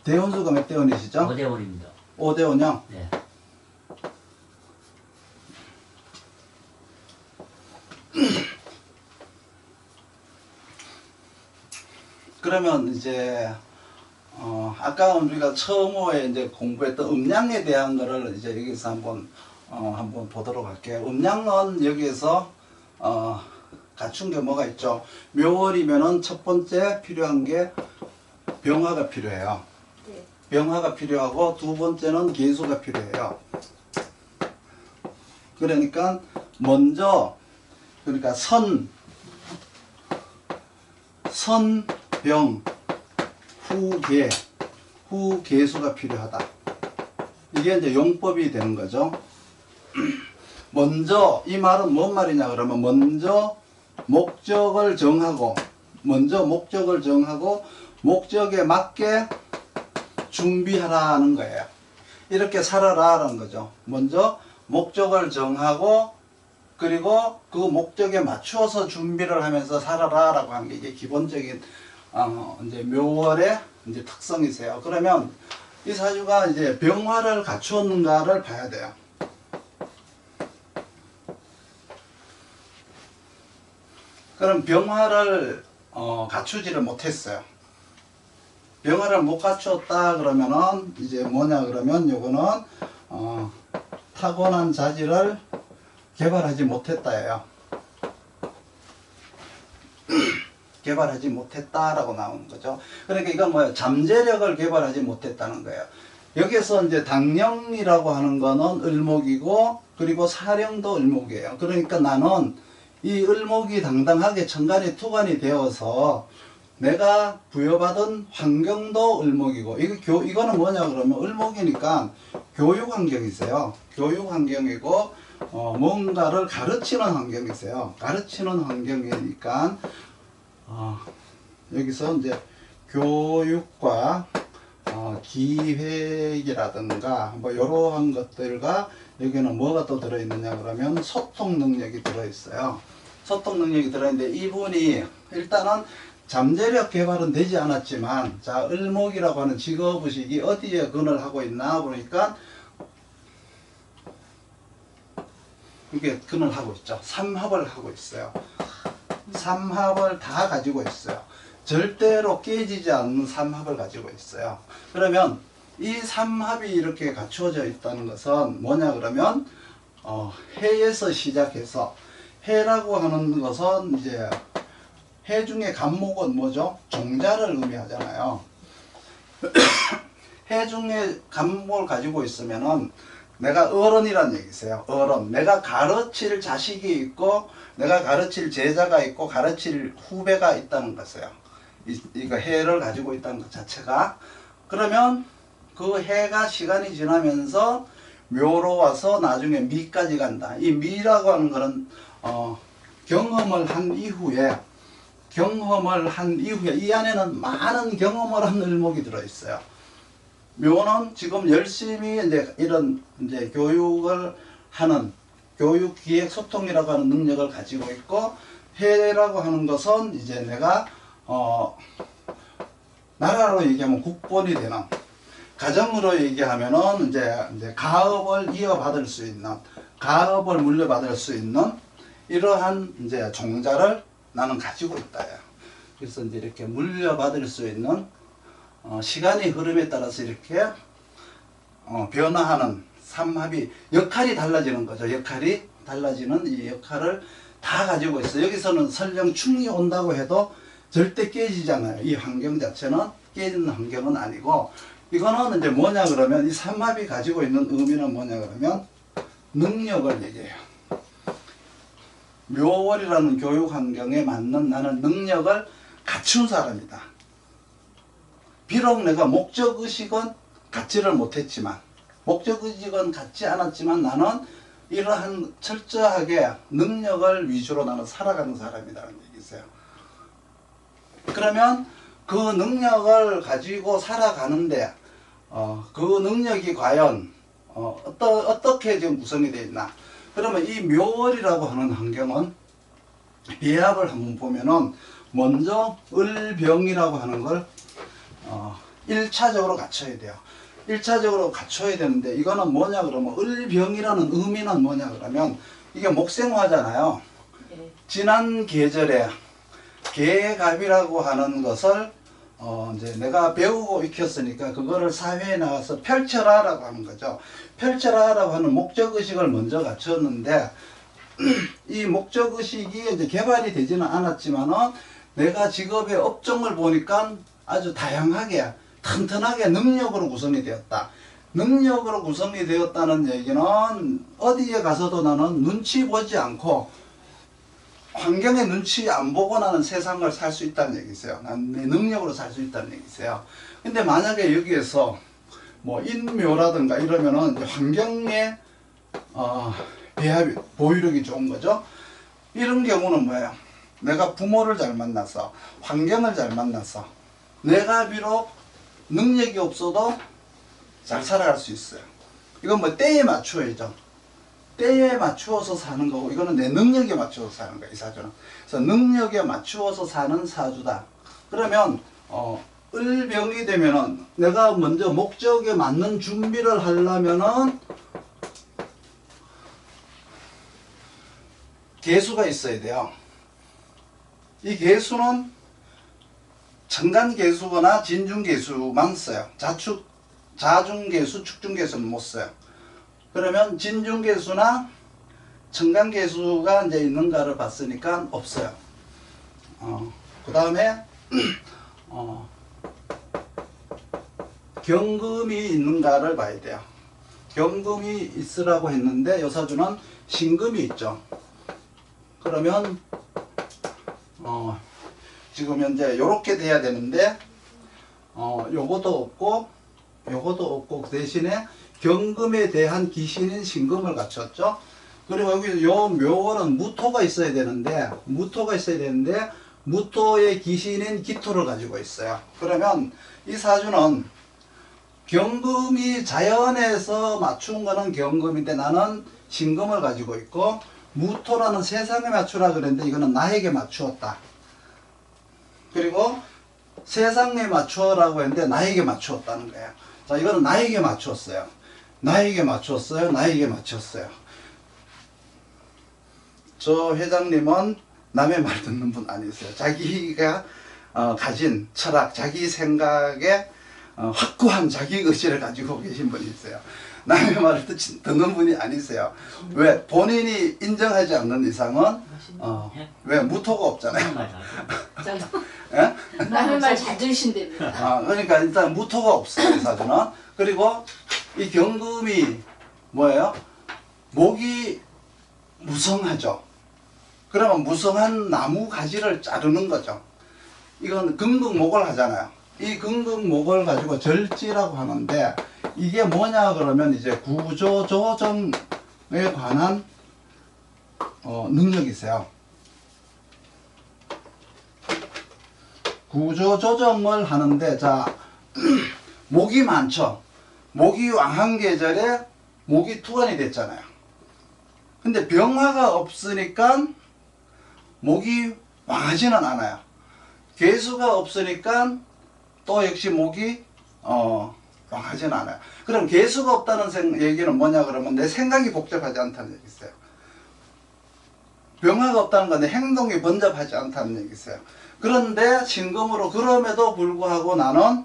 대원수가 몇 대원이시죠? 5대원입니다. 5대원이요? 네. 그러면 이제 아까 우리가 처음에 이제 공부했던 음양에 대한 거를 이제 여기서 한번 보도록 할게요. 음양은 여기에서 갖춘 게 뭐가 있죠? 묘월이면은 첫 번째 필요한 게 병화가 필요해요. 네. 병화가 필요하고 두 번째는 계수가 필요해요. 그러니까 먼저 그러니까 선병 후계수가 필요하다. 이게 이제 용법이 되는 거죠. 먼저 이 말은 뭔 말이냐 그러면 먼저 목적을 정하고 목적에 맞게 준비하라는 거예요. 이렇게 살아라라는 거죠. 먼저 목적을 정하고 그리고 그 목적에 맞추어서 준비를 하면서 살아라라고 하는 게 이게 기본적인 이제 묘월의 이제 특성이세요. 그러면 이 사주가 이제 병화를 갖추었는가를 봐야 돼요. 그럼 병화를 갖추지를 못했어요. 병화를 못 갖추었다 그러면은 이제 뭐냐 그러면 요거는 타고난 자질을 개발하지 못했다예요. 개발하지 못했다라고 나오는 거죠. 그러니까 이건 뭐예요? 잠재력을 개발하지 못했다는 거예요. 여기서 이제 당령이라고 하는 거는 을목이고 그리고 사령도 을목이에요. 그러니까 나는 이 을목이 당당하게 천간이 투간이 되어서 내가 부여받은 환경도 을목이고 이거는 뭐냐 그러면 을목이니까 교육 환경이세요. 교육 환경이고 뭔가를 가르치는 환경이세요. 가르치는 환경이니까 여기서 이제 교육과 기획이라든가 뭐 이러한 것들과 여기는 뭐가 또 들어있느냐 그러면 소통 능력이 들어있어요. 소통 능력이 들어있는데 이분이 일단은 잠재력 개발은 되지 않았지만 자 을목이라고 하는 직업의식이 어디에 근을 하고 있나 보니까 이게 근을 하고 있죠. 삼합을 하고 있어요. 삼합을 다 가지고 있어요. 절대로 깨지지 않는 삼합을 가지고 있어요. 그러면 이 삼합이 이렇게 갖추어져 있다는 것은 뭐냐 그러면 해에서 시작해서 해라고 하는 것은 이제 해 중에 간목은 뭐죠? 종자를 의미하잖아요. 해 중에 간목을 가지고 있으면은 내가 어른이란 얘기세요. 어른. 내가 가르칠 자식이 있고 내가 가르칠 제자가 있고 가르칠 후배가 있다는 것이에요. 이거 해를 가지고 있다는 것 자체가. 그러면 그 해가 시간이 지나면서 묘로 와서 나중에 미까지 간다. 이 미라고 하는 거는 경험을 한 이후에 이 안에는 많은 경험을 한 을목이 들어있어요. 묘는 지금 열심히 이제 이런 이제 교육을 하는 교육 기획 소통이라고 하는 능력을 가지고 있고 해라고 하는 것은 이제 내가 나라로 얘기하면 국본이 되는 가정으로 얘기하면은 이제 가업을 이어받을 수 있는 가업을 물려받을 수 있는 이러한 이제 종자를 나는 가지고 있다. 그래서 이제 이렇게 물려받을 수 있는 시간의 흐름에 따라서 이렇게 변화하는 삼합이 역할이 달라지는 거죠. 역할이 달라지는 이 역할을 다 가지고 있어요. 여기서는 설령 충이 온다고 해도 절대 깨지잖아요. 이 환경 자체는 깨지는 환경은 아니고 이거는 이제 뭐냐 그러면 이 삼합이 가지고 있는 의미는 뭐냐 그러면 능력을 얘기해요. 묘월이라는 교육 환경에 맞는 나는 능력을 갖춘 사람이다. 비록 내가 목적의식은 갖지를 못했지만 목적의식은 갖지 않았지만 나는 이러한 철저하게 능력을 위주로 나는 살아가는 사람이라는 얘기세요. 그러면 그 능력을 가지고 살아가는데 그 능력이 과연 어떻게 지금 구성이 되어 있나. 그러면 이 묘월이라고 하는 환경은 비합을 한번 보면은 먼저 을병이라고 하는 걸 1차적으로 갖춰야 돼요. 1차적으로 갖춰야 되는데 이거는 뭐냐 그러면 을병이라는 의미는 뭐냐 그러면 이게 목생화잖아요. 지난 계절에 계갑이라고 하는 것을 이제 내가 배우고 익혔으니까 그거를 사회에 나가서 펼쳐라라고 하는 거죠. 펼쳐라라고 하는 목적의식을 먼저 갖췄는데 이 목적의식이 이제 개발이 되지는 않았지만은 내가 직업의 업종을 보니까 아주 다양하게 튼튼하게 능력으로 구성이 되었다. 능력으로 구성이 되었다는 얘기는 어디에 가서도 나는 눈치 보지 않고 환경의 눈치 안 보고 나는 세상을 살 수 있다는 얘기세요. 난 내 능력으로 살 수 있다는 얘기세요. 근데 만약에 여기에서 뭐 인묘라든가 이러면은 이제 환경에 배합이 보유력이 좋은 거죠. 이런 경우는 뭐예요? 내가 부모를 잘 만나서 환경을 잘 만나서 내가 비록 능력이 없어도 잘 살아갈 수 있어요. 이건 뭐 때에 맞추어야죠. 때에 맞추어서 사는 거고 이거는 내 능력에 맞추어서 사는 거야, 이 사주는. 그래서 능력에 맞추어서 사는 사주다. 그러면 을병이 되면은 내가 먼저 목적에 맞는 준비를 하려면은 개수가 있어야 돼요. 이 개수는 천간개수거나 진중개수만 써요. 자중개수, 축중개수는 못 써요. 그러면 진중개수나 천간개수가 이제 있는가를 봤으니까 없어요. 그 다음에 경금이 있는가를 봐야 돼요. 경금이 있으라고 했는데 여사주는 신금이 있죠. 그러면 지금 현재 요렇게 돼야 되는데 요것도 없고 요것도 없고 대신에 경금에 대한 기신인 신금을 갖췄죠. 그리고 여기 요 묘월은 무토가 있어야 되는데 무토의 기신인 기토를 가지고 있어요. 그러면 이 사주는 경금이 자연에서 맞춘 거는 경금인데 나는 신금을 가지고 있고 무토라는 세상에 맞추라 그랬는데 이거는 나에게 맞추었다. 그리고 세상에 맞추어라고 했는데 나에게 맞추었다는 거예요. 자, 이거는 나에게 맞추었어요. 나에게 맞추었어요. 저 회장님은 남의 말 듣는 분 아니세요. 자기가 가진 철학, 자기 생각에 확고한 자기 의지를 가지고 계신 분이세요. 남의 말을 듣는 분이 아니세요. 왜? 본인이 인정하지 않는 이상은 왜? 무토가 없잖아요. 예? 남의 말 잘 들으신답니다. 그러니까 일단 무토가 없어요, 이 사주는. 그리고 이 경금이 뭐예요? 목이 무성하죠. 그러면 무성한 나무 가지를 자르는 거죠. 이건 금극목을 하잖아요. 이 금극목을 가지고 절지라고 하는데 이게 뭐냐 그러면 이제 구조조정에 관한 능력이세요. 구조조정을 하는데 자 목이 많죠. 목이 왕한 계절에 목이 투관이 됐잖아요. 근데 병화가 없으니까 목이 왕하지는 않아요. 개수가 없으니까 또 역시 목이 왕하지는 않아요. 그럼 개수가 없다는 얘기는 뭐냐 그러면 내 생각이 복잡하지 않다는 얘기 있어요. 병화가 없다는 건 내 행동이 번잡하지 않다는 얘기 있어요. 그런데 신금으로 그럼에도 불구하고 나는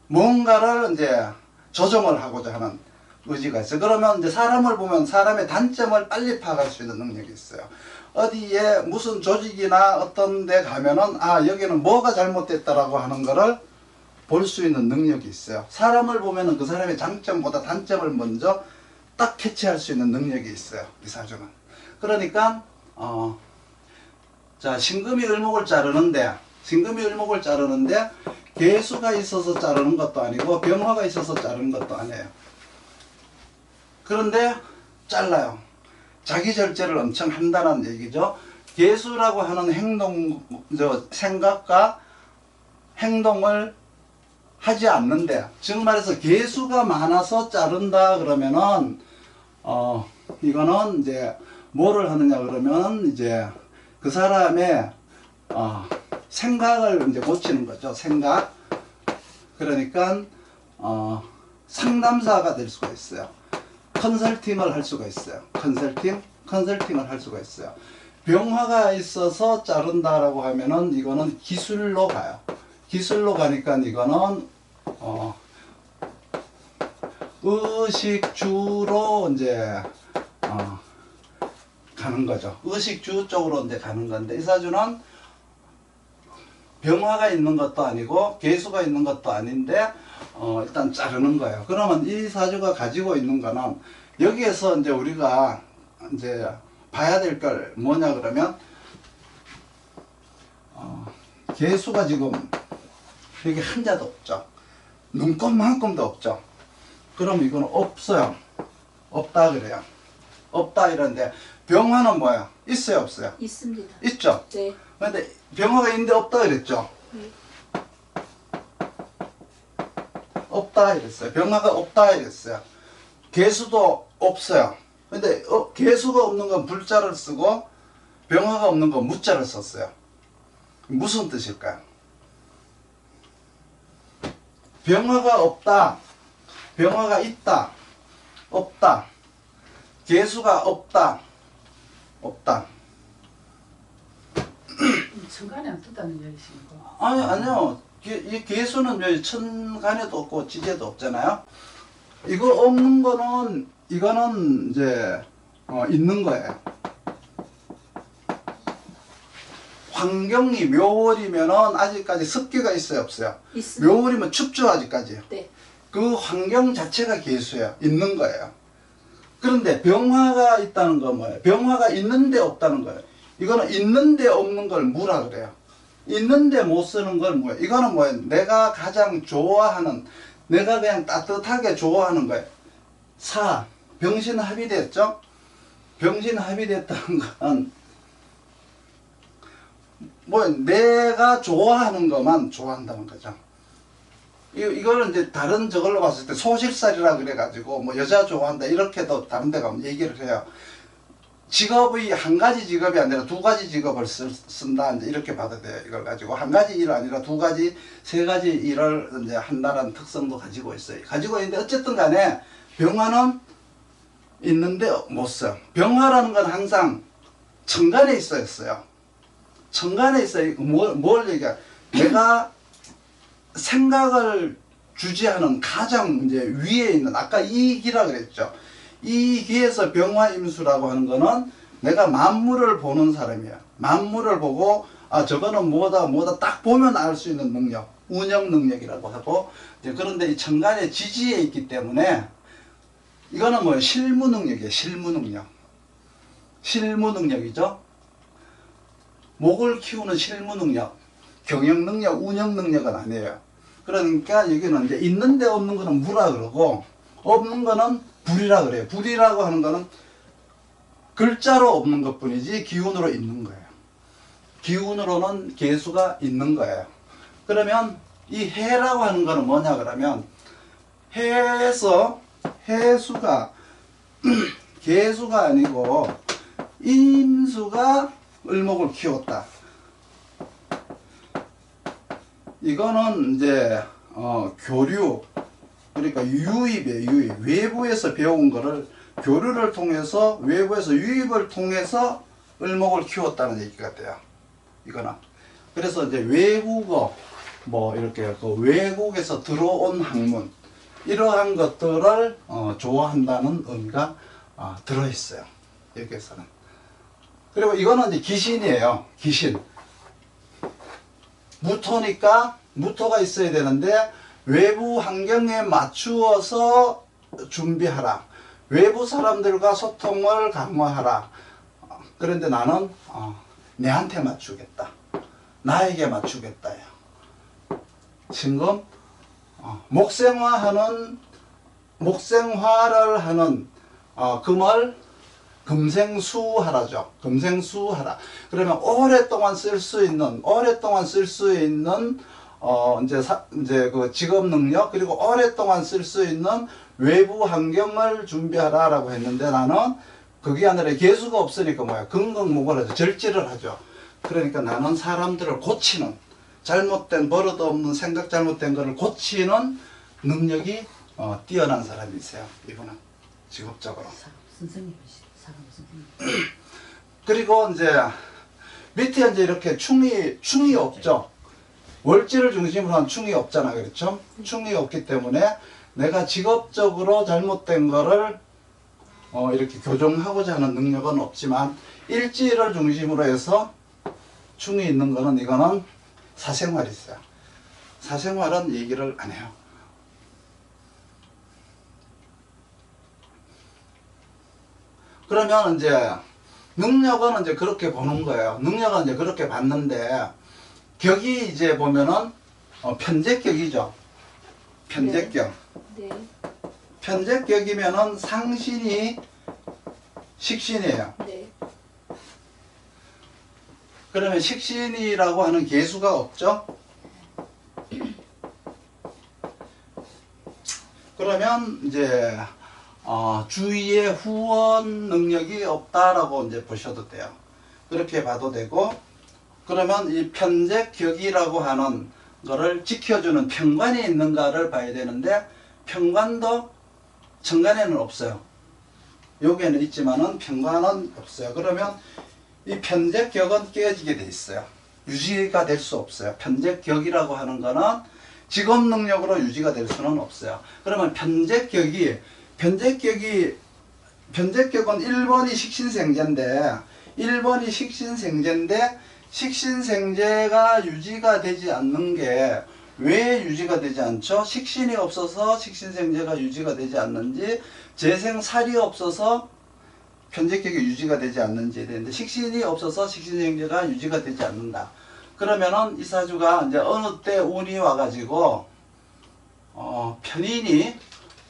뭔가를 이제 조정을 하고자 하는 의지가 있어요. 그러면 이제 사람을 보면 사람의 단점을 빨리 파악할 수 있는 능력이 있어요. 어디에 무슨 조직이나 어떤 데 가면은 여기는 뭐가 잘못됐다라고 하는 거를 볼 수 있는 능력이 있어요. 사람을 보면은 그 사람의 장점보다 단점을 먼저 딱 캐치할 수 있는 능력이 있어요. 이 사주는. 그러니까 자 신금이 을목을 자르는데 개수가 있어서 자르는 것도 아니고 병화가 있어서 자르는 것도 아니에요. 그런데 잘라요. 자기 절제를 엄청 한다는 얘기죠. 개수라고 하는 생각과 행동을 하지 않는데, 즉 말해서 개수가 많아서 자른다 그러면은 이거는 이제 뭐를 하느냐 그러면 이제 그 사람의 생각을 이제 고치는 거죠. 생각. 그러니까 상담사가 될 수가 있어요. 컨설팅을 할 수가 있어요. 컨설팅을 할 수가 있어요. 병화가 있어서 자른다라고 하면은 이거는 기술로 가요. 기술로 가니까 이거는 의식주로 이제 가는 거죠. 의식주 쪽으로 이제 가는 건데, 이 사주는 병화가 있는 것도 아니고 개수가 있는 것도 아닌데 일단 자르는 거예요. 그러면 이 사주가 가지고 있는 거는 여기에서 이제 우리가 이제 봐야 될 걸 뭐냐 그러면 개수가 지금 여기 한자도 없죠. 눈곱만큼도 없죠. 그럼 이건 없어요. 없다 그래요. 없다 이런데 병화는 뭐야? 있어요 없어요? 있습니다. 있죠. 네. 근데 병화가 있는데 없다 그랬죠. 네. 없다 이랬어요. 병화가 없다 이랬어요. 개수도 없어요. 근데 개수가 없는 건 불자를 쓰고 병화가 없는 건 무자를 썼어요. 무슨 뜻일까요? 병화가 없다, 병화가 있다, 없다, 개수가 없다, 없다. 천간에 없다는 얘기십니까? 아니요. 이 개수는 여기 천간에도 없고 지지에도 없잖아요. 이거 없는 거는 이거는 이제 있는 거예요. 환경이 묘월이면은 아직까지 습기가 있어요 없어요? 있습니다. 묘월이면 춥죠 아직까지. 네. 그 환경 자체가 개수예요. 있는 거예요. 그런데 병화가 있다는 건 뭐예요? 병화가 있는데 없다는 거예요. 이거는 있는데 없는 걸 무라 그래요. 있는데 못 쓰는 걸 뭐예요? 이거는 뭐예요? 내가 가장 좋아하는, 내가 그냥 따뜻하게 좋아하는 거예요. 병신 합의됐죠? 병신 합의됐다는 건 뭐 내가 좋아하는 것만 좋아한다는 거죠. 이거는 이제 다른 저걸로 봤을 때 소실살이라 그래가지고 뭐 여자 좋아한다 이렇게도 다른 데 가면 얘기를 해요. 직업이 한 가지 직업이 아니라 두 가지 직업을 쓴다 이제 이렇게 봐도 돼요. 이걸 가지고 한 가지 일 아니라 두 가지, 세 가지 일을 이제 한다는 특성도 가지고 있어요. 가지고 있는데 어쨌든 간에 병화는 있는데 못 써. 병화라는 건 항상 천간에 있어요. 천간에 있어요. 뭘 얘기해? 내가 생각을 주재하는 가장 이제 위에 있는, 아까 이기라 그랬죠. 이 기에서 병화임수라고 하는 거는 내가 만물을 보는 사람이야. 만물을 보고 저거는 뭐다 딱 보면 알 수 있는 능력, 운영 능력이라고 하고, 이제 그런데 이 천간의 지지에 있기 때문에 이거는 뭐 실무 능력이에요. 실무 능력이죠. 목을 키우는 실무 능력, 경영 능력, 운영 능력은 아니에요. 그러니까 여기는 이제 있는데 없는 거는 무라 그러고 없는 거는 불이라 그래요. 불이라고 하는 거는 글자로 없는 것 뿐이지 기운으로 있는 거예요. 기운으로는 개수가 있는 거예요. 그러면 이 해라고 하는 거는 뭐냐 그러면 해에서 해수가 개수가 아니고 임수가 을목을 키웠다. 이거는 이제 교류, 그러니까 유입이에요. 유입. 외부에서 배운 거를 교류를 통해서, 외부에서 유입을 통해서 을목을 키웠다는 얘기가 돼요. 이거는. 그래서 이제 외국어, 뭐 이렇게 그 외국에서 들어온 학문, 이러한 것들을 좋아한다는 의미가 들어있어요. 여기에서는. 그리고 이거는 이제 기신이에요. 기신. 무토니까 무토가 있어야 되는데 외부 환경에 맞추어서 준비하라. 외부 사람들과 소통을 강화하라. 그런데 나는 내한테 맞추겠다. 나에게 맞추겠다요. 지금 목생화를 하는 금을 금생수하라죠. 금생수하라. 그러면 오랫동안 쓸 수 있는 이제 그 직업 능력, 그리고 오랫동안 쓸 수 있는 외부 환경을 준비하라라고 했는데, 나는 그게 아니라 개수가 없으니까 뭐야? 긍긍목을 하죠. 절제를 하죠. 그러니까 나는 사람들을 고치는, 잘못된 버릇 없는 생각 잘못된 거를 고치는 능력이 뛰어난 사람이세요. 이분은 직업적으로. 선생님이시 사람 선생님. 그리고 이제 밑에 이제 이렇게 충이 없죠. 월지를 중심으로 한 충이 없잖아, 그렇죠? 충이 없기 때문에 내가 직업적으로 잘못된 거를 이렇게 교정하고자 하는 능력은 없지만 일지를 중심으로 해서 충이 있는 거는 이거는 사생활이 있어요. 사생활은 얘기를 안 해요. 그러면 이제 능력은 이제 그렇게 보는 거예요. 능력은 이제 그렇게 봤는데 격이 이제 보면은 편재격이죠. 편재격. 네. 편재격이면은 상신이 식신이에요. 네. 그러면 식신이라고 하는 개수가 없죠. 그러면 이제 주위에 후원 능력이 없다라고 이제 보셔도 돼요. 그렇게 봐도 되고, 그러면 이 편재격이라고 하는 거를 지켜주는 편관이 있는가를 봐야 되는데, 편관도 정관에는 없어요. 여기에는 있지만은 편관은 없어요. 그러면 이 편재격은 깨지게 돼 있어요. 유지가 될 수 없어요. 편재격이라고 하는 거는 직업 능력으로 유지가 될 수는 없어요. 그러면 편재격은 1번이 식신생재인데 1번이 식신생재인데 식신생재가 유지가 되지 않는 게 왜 유지가 되지 않죠? 식신이 없어서 식신생재가 유지가 되지 않는지, 재생살이 없어서 편재격이 유지가 되지 않는지에 대한데, 식신이 없어서 식신생재가 유지가 되지 않는다. 그러면은 이 사주가 이제 어느 때 운이 와가지고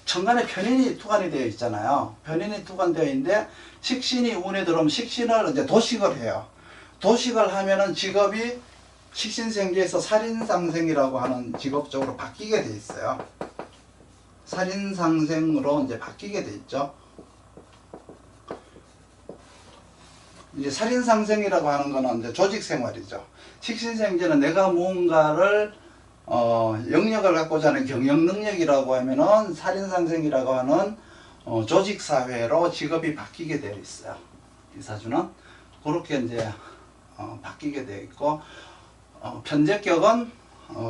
천간에 편인이 투관이 되어 있잖아요. 편인이 투관되어 있는데 식신이 운에 들어오면 식신을 이제 도식을 해요. 도식을 하면은 직업이 식신생재에서 살인상생이라고 하는 직업적으로 바뀌게 돼 있어요. 살인상생으로 이제 바뀌게 돼 있죠. 이제 살인상생이라고 하는 거는 이제 조직생활이죠. 식신생재는 내가 무언가를 영역을 갖고자 하는 경영 능력이라고 하면은 살인상생이라고 하는 조직사회로 직업이 바뀌게 되어 있어요. 이 사주는 그렇게 이제 바뀌게 되어 있고, 편재격은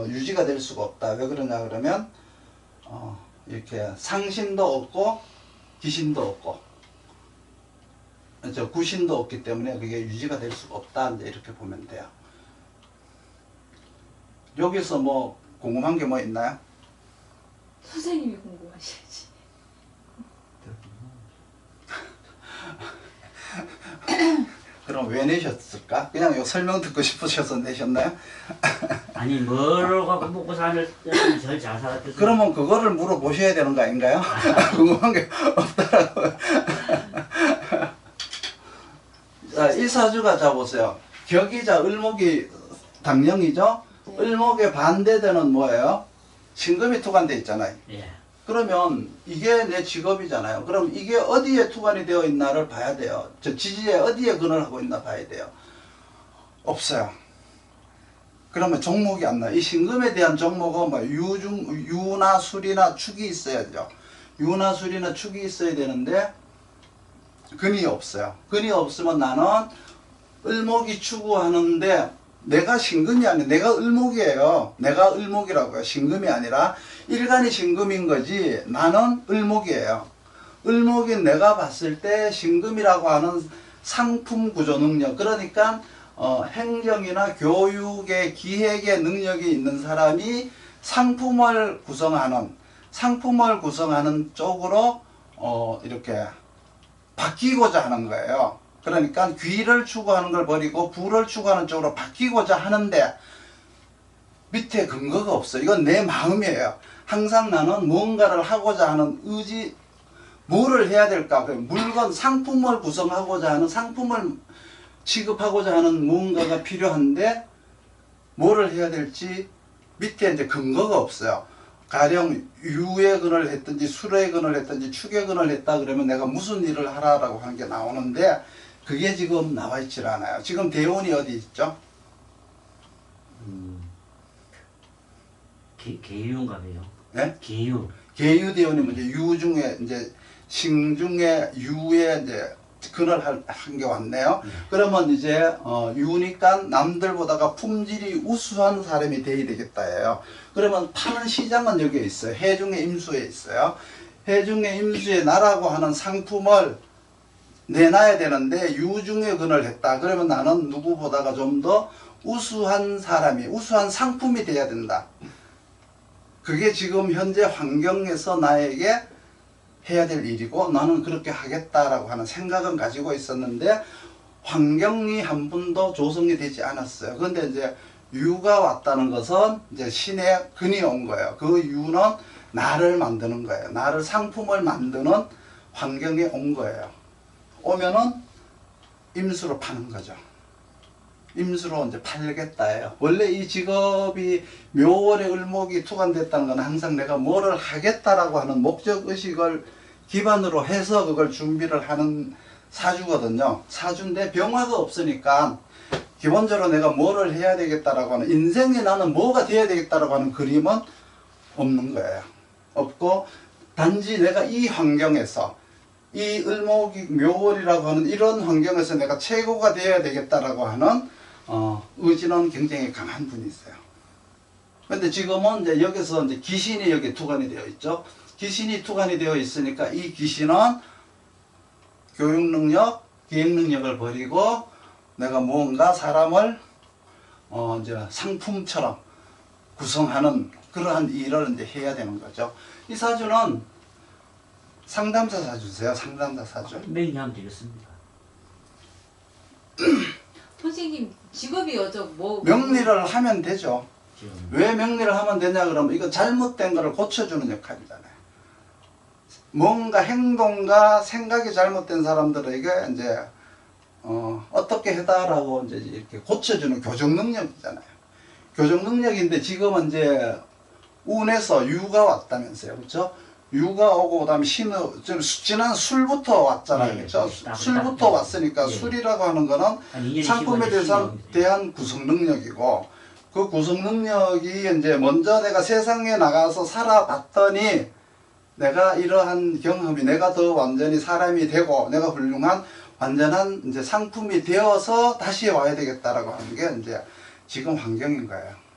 유지가 될 수가 없다. 왜 그러냐 그러면 이렇게 상신도 없고 기신도 없고 구신도 없기 때문에 그게 유지가 될 수가 없다. 이제 이렇게 보면 돼요. 여기서 뭐 궁금한 게 뭐 있나요? 선생님이 궁금하셔야지. 그럼 왜 내셨을까? 그냥 요 설명 듣고 싶으셔서 내셨나요? 아니 뭘 갖고 먹고 사는 때는 제일 잘 살았겠어요. 그러면 그거를 물어보셔야 되는 거 아닌가요? 궁금한 게 없다라고. 자, 이 사주가 자 보세요. 격이자 을목이 당령이죠? 네. 을목의 반대되는 뭐예요? 신금이 투관돼 있잖아요. 예. 그러면 이게 내 직업이잖아요. 그럼 이게 어디에 투관이 되어 있나를 봐야 돼요. 저 지지에 어디에 근을 하고 있나 봐야 돼요. 없어요. 그러면 종목이 안 나요. 이 신금에 대한 종목은 뭐 유나 술이나 축이 있어야죠. 유나 술이나 축이 있어야 되는데 근이 없어요. 근이 없으면 나는 을목이 추구하는데 내가 신금이 아니라 내가 을목이에요. 내가 을목이라고요. 신금이 아니라 일간이 신금인 거지 나는 을목이에요. 을목인 내가 봤을 때 신금이라고 하는 상품 구조 능력, 그러니까 행정이나 교육의 기획의 능력이 있는 사람이 상품을 구성하는 쪽으로 이렇게 바뀌고자 하는 거예요. 그러니까 귀를 추구하는 걸 버리고 부를 추구하는 쪽으로 바뀌고자 하는데 밑에 근거가 없어. 이건 내 마음이에요. 항상 나는 무언가를 하고자 하는 의지, 뭐를 해야 될까? 물건, 상품을 구성하고자 하는, 상품을 취급하고자 하는 무언가가 필요한데 뭐를 해야 될지 밑에 이제 근거가 없어요. 가령 유의 근을 했든지 술의 근을 했든지 축의 근을 했다 그러면 내가 무슨 일을 하라라고 하는 게 나오는데 그게 지금 나와 있질 않아요. 지금 대운이 어디 있죠? 계유인가 봐요. 예? 계유. 계유대운이면 이제 유 중에 이제 신 중에 유에 이제 근을 한 게 왔네요. 그러면 이제 유니까 남들보다가 품질이 우수한 사람이 돼야 되겠다예요. 그러면 파는 시장은 여기에 있어요. 해중의 임수에 있어요. 해중의 임수에 나라고 하는 상품을 내놔야 되는데 유중의 근을 했다. 그러면 나는 누구보다가 좀 더 우수한 사람이, 우수한 상품이 돼야 된다. 그게 지금 현재 환경에서 나에게 해야 될 일이고 나는 그렇게 하겠다라고 하는 생각은 가지고 있었는데 환경이 한 번도 조성이 되지 않았어요. 그런데 이제 유가 왔다는 것은 이제 신의 근이 온 거예요. 그 유는 나를 만드는 거예요. 나를 상품을 만드는 환경에 온 거예요. 오면은 임수로 파는 거죠. 임수로 이제 팔겠다예요. 원래 이 직업이 묘월에 을목이 투관됐다는 건 항상 내가 뭐를 하겠다라고 하는 목적의식을 기반으로 해서 그걸 준비를 하는 사주거든요. 사주인데 병화가 없으니까 기본적으로 내가 뭐를 해야 되겠다라고 하는 인생에 나는 뭐가 돼야 되겠다라고 하는 그림은 없는 거예요. 없고 단지 내가 이 환경에서 이 을목이 묘월이라고 하는 이런 환경에서 내가 최고가 되어야 되겠다라고 하는 의지는 굉장히 강한 분이 있어요. 근데 지금은 이제 여기서 이제 귀신이 여기 투관이 되어 있죠. 귀신이 투관이 되어 있으니까 이 귀신은 교육 능력, 기획 능력을 버리고 내가 무언가 사람을 이제 상품처럼 구성하는 그러한 일을 이제 해야 되는 거죠. 이 사주는 상담사 사주세요. 상담사 사주. 명리하면 되겠습니다. 선생님 직업이 뭐 명리를 하면 되죠. 지금. 왜 명리를 하면 되냐 그러면 이거 잘못된 거를 고쳐주는 역할이잖아요. 뭔가 행동과 생각이 잘못된 사람들에게 이제 어떻게 해다라고 이제 이렇게 고쳐주는 교정 능력이잖아요. 교정 능력인데 지금은 이제 운에서 유가 왔다면서요, 그렇죠? 유가 오고 그다음에 신의 좀 지난 술부터 왔잖아요, 네, 그렇죠? 딱, 술부터 딱, 왔으니까 네. 술이라고 하는 거는 한 2년에 상품에 10원에 대한 구성 능력이고 그 구성 능력이 이제 먼저 내가 세상에 나가서 살아봤더니 내가 이러한 경험이 내가 더 완전히 사람이 되고 내가 훌륭한 완전한 이제 상품이 되어서 다시 와야 되겠다라고 하는 게 이제 지금 환경인 거예요.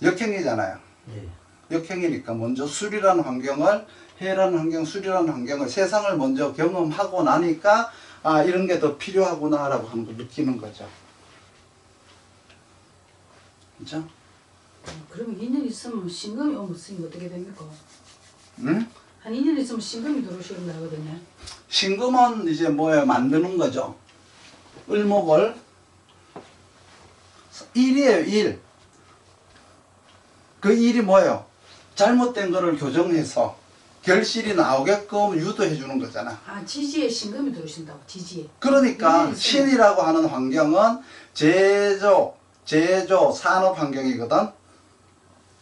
역행이잖아요. 네. 역행이니까 먼저 술이라는 환경을 해라는 환경, 술이라는 환경을 세상을 먼저 경험하고 나니까 아 이런 게 더 필요하구나라고 하는 걸 느끼는 거죠. 그렇죠? 그러면 2년 있으면 신금이 오면 쓰면 어떻게 됩니까? 응? 한 2년 있으면 신금이 들어오시면 나거든요. 신금은 이제 뭐예요? 만드는 거죠. 을목을 일이에요, 일. 그 일이 뭐예요? 잘못된 거를 교정해서 결실이 나오게끔 유도해 주는 거잖아. 아, 지지에 신금이 들어오신다고, 지지에. 그러니까 네, 신이라고 하는 환경은 제조 산업 환경이거든.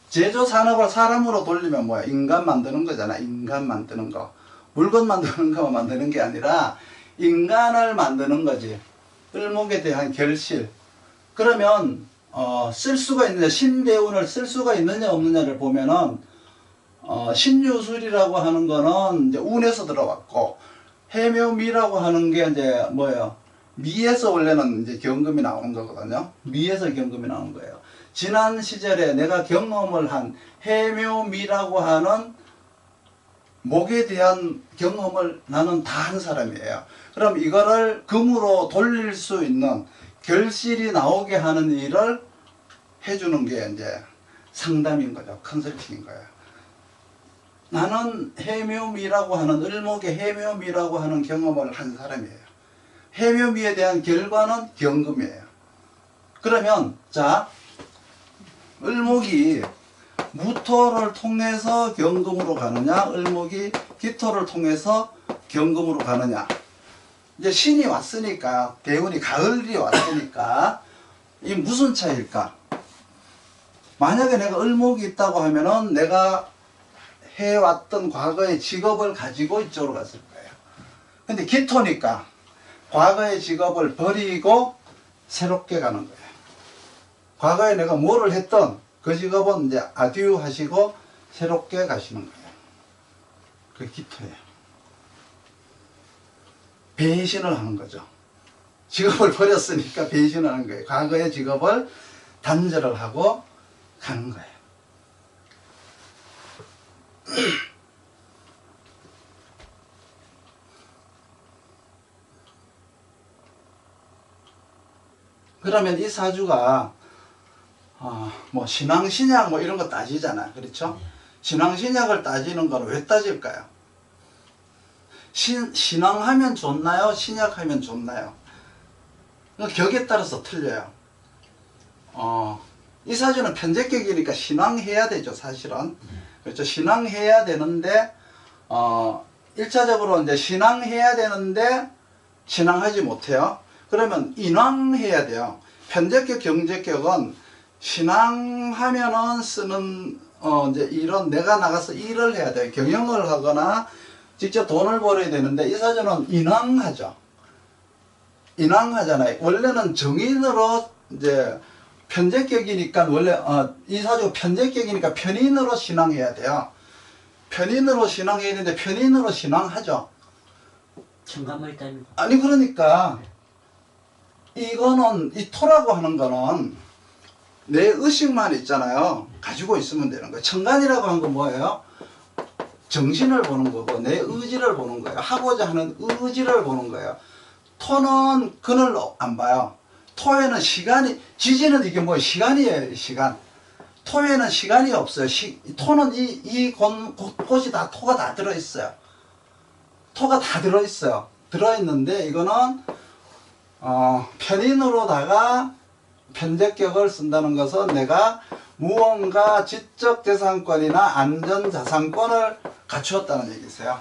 제조 산업을 사람으로 돌리면 뭐야? 인간 만드는 거잖아. 인간 만드는 거. 물건 만드는 거만 만드는 게 아니라 인간을 만드는 거지. 을목에 대한 결실. 그러면 쓸 수가 있느냐, 신대운을 쓸 수가 있느냐 없느냐를 보면은 신유술이라고 하는 거는 이제 운에서 들어왔고 해묘미라고 하는 게 이제 뭐예요? 미에서 원래는 이제 경금이 나오는 거거든요. 미에서 경금이 나오는 거예요. 지난 시절에 내가 경험을 한 해묘미라고 하는 목에 대한 경험을 나는 다 한 사람이에요. 그럼 이거를 금으로 돌릴 수 있는 결실이 나오게 하는 일을 해주는 게 이제 상담인 거죠. 컨설팅인 거예요. 나는 해묘미라고 하는 을목의 해묘미라고 하는 경험을 한 사람이에요. 해묘미에 대한 결과는 경금이에요. 그러면 자 을목이 무토를 통해서 경금으로 가느냐 을목이 기토를 통해서 경금으로 가느냐 이제 신이 왔으니까 대운이 가을이 왔으니까 이 무슨 차이일까? 만약에 내가 을목이 있다고 하면은 내가 해왔던 과거의 직업을 가지고 이쪽으로 갔을 거예요. 근데 기토니까 과거의 직업을 버리고 새롭게 가는 거예요. 과거에 내가 뭐를 했던 그 직업은 이제 아듀 하시고 새롭게 가시는 거예요. 그게 기토예요. 배신을 하는 거죠. 직업을 버렸으니까 배신을 하는 거예요. 과거의 직업을 단절을 하고 가는 거예요. 그러면 이 사주가 뭐 신앙 신약 뭐 이런 거 따지잖아요. 그렇죠? 신앙 신약을 따지는 건 왜 따질까요? 신앙하면 좋나요? 신약하면 좋나요? 격에 따라서 틀려요. 이 사주는 편제격이니까 신앙해야 되죠, 사실은. 그렇죠. 신앙해야 되는데, 1차적으로 이제 신앙해야 되는데, 신앙하지 못해요. 그러면 인왕해야 돼요. 편제격, 경제격은 신앙하면은 쓰는, 이제 이런 내가 나가서 일을 해야 돼요. 경영을 하거나 직접 돈을 벌어야 되는데, 이 사주는 인왕하죠. 인왕하잖아요. 원래는 정인으로 이제 편제격이니까 원래 이 사주 편제격이니까 편인으로 신앙해야 돼요. 편인으로 신앙해야 되는데 편인으로 신앙하죠. 청감을 있다니까. 아니 그러니까 이거는 이 토라고 하는 거는 내 의식만 있잖아요. 가지고 있으면 되는 거예요. 천간이라고 하는 건 뭐예요? 정신을 보는 거고 내 의지를 보는 거예요. 하고자 하는 의지를 보는 거예요. 토는 그늘 안 봐요. 토에는 시간이, 지지는 이게 뭐 시간이에요, 시간. 토에는 시간이 없어요. 토는 곳곳이 다 토가 다 들어있어요. 토가 다 들어있어요. 들어있는데 이거는 편인으로다가 편제격을 쓴다는 것은 내가 무언가 지적재산권이나 안전자산권을 갖추었다는 얘기세요.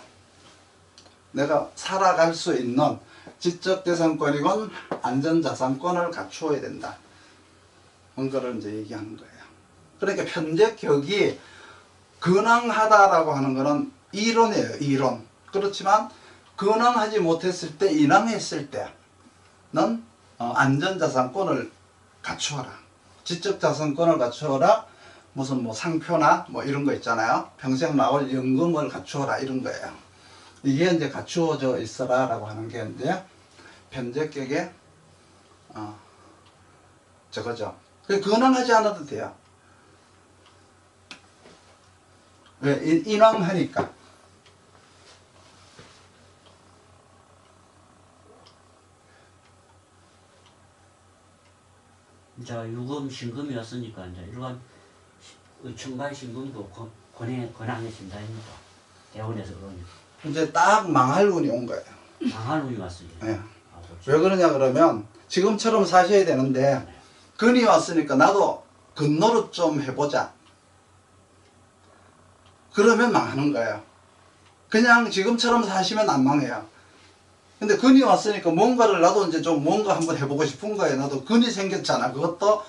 내가 살아갈 수 있는 지적재산권이건 안전자산권을 갖추어야 된다. 그거를 이제 얘기하는 거예요. 그러니까 편제격이 근황하다라고 하는 거는 이론이에요, 이론. 그렇지만 근황하지 못했을 때, 인황했을 때는 안전자산권을 갖추어라. 지적자산권을 갖추어라. 무슨 뭐 상표나 뭐 이런 거 있잖아요. 평생 나올 연금을 갖추어라 이런 거예요. 이게 이제 갖추어져 있어라 라고 하는 게 이제 편제격의 저거죠. 근황하지 않아도 돼요. 왜? 인왕하니까. 이제 유금 신금이었으니까 이제 일반 청간 신금도 권항했습니다. 대원에서 그러니까. 이제 딱 망할 운이 온 거예요. 망할 운이 왔어요. 네. 왜 그러냐 그러면 지금처럼 사셔야 되는데 근이 왔으니까 나도 근노릇 좀 해보자. 그러면 망하는 거예요. 그냥 지금처럼 사시면 안 망해요. 근데 근이 왔으니까 뭔가를 나도 이제 좀 뭔가 한번 해보고 싶은 거예요. 나도 근이 생겼잖아. 그것도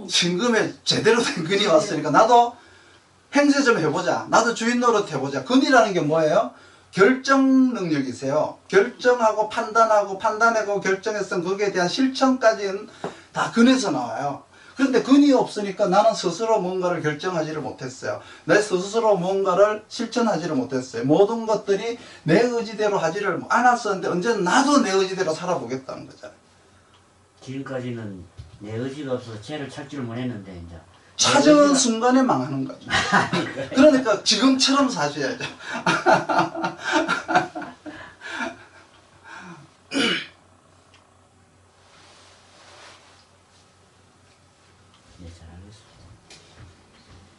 신금에 제대로 된 근이 왔으니까 나도 행세 좀 해보자. 나도 주인 노릇 해보자. 근이라는 게 뭐예요? 결정 능력이세요. 결정하고 판단하고 판단하고 결정했으면 거기에 대한 실천까지는 다 근에서 나와요. 그런데 근이 없으니까 나는 스스로 뭔가를 결정하지를 못했어요. 내 스스로 뭔가를 실천하지를 못했어요. 모든 것들이 내 의지대로 하지를 않았었는데 언제는 나도 내 의지대로 살아보겠다는 거잖아요. 지금까지는 내 의지가 없어서 죄를 찾지를 못했는데 이제 찾은 순간에 망하는 거죠. 그러니까 지금처럼 사셔야죠. 네, 잘 알겠습니다.